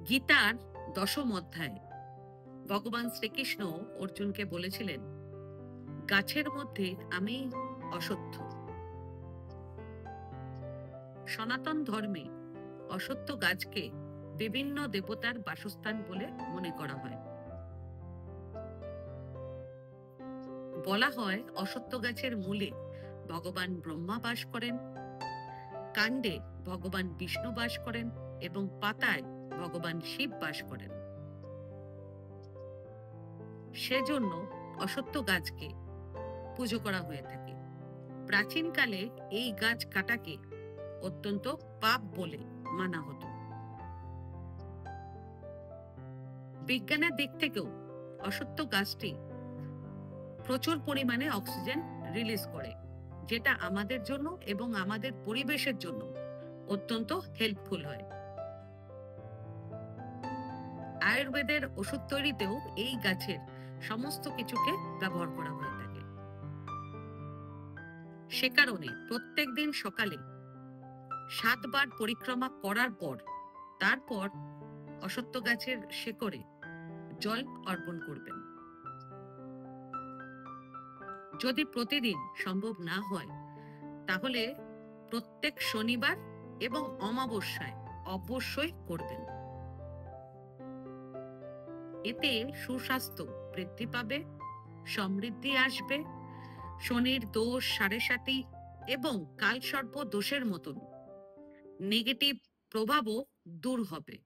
গীতার দশম অধ্যায়ে ভগবান শ্রীকৃষ্ণ অর্জুনকে বলেছিলেন, গাছের মধ্যে আমি অশ্বত্থ। সনাতন ধর্মে অশ্বত্থ গাছকে বিভিন্ন দেবতার বাসস্থান বলে মনে করা হয়। বলা হয় অশ্বত্থ গাছের মূলে ভগবান ব্রহ্মা বাস করেন, কাণ্ডে ভগবান বিষ্ণু বাস করেন এবং পাতায় ভগবান শিব বাস করেন। সেজন্য অশ্বত্থ গাছকে পুজো করা হয়ে থাকে। প্রাচীনকালে এই গাছ কাটাকে অত্যন্ত পাপ বলে মানা হতো। বিজ্ঞানের দিক থেকেও অশ্বত্থ গাছটি প্রচুর পরিমাণে অক্সিজেন রিলিজ করে, যেটা আমাদের জন্য এবং আমাদের পরিবেশের জন্য অত্যন্ত হেল্পফুল হয়। আয়ুর্বেদের ওষুধ তৈরিতেও এই গাছের সমস্ত কিছুকে ব্যবহার করা হয়ে থাকে। সে কারণে প্রত্যেক দিন সকালে 7 বার পরিক্রমা করার পর তারপর অশ্বত্থ গাছের শেকড়ে জল অর্পণ করবেন। যদি প্রতিদিন সম্ভব না হয় তাহলে প্রত্যেক শনিবার এবং অমাবস্যায় অবশ্যই করবেন। এতে সুস্বাস্থ্য বৃদ্ধি পাবে, সমৃদ্ধি আসবে, শনির দোষ, সাড়ে এবং কালসর্প দোষের মতন নেগেটিভ প্রভাবও দূর হবে।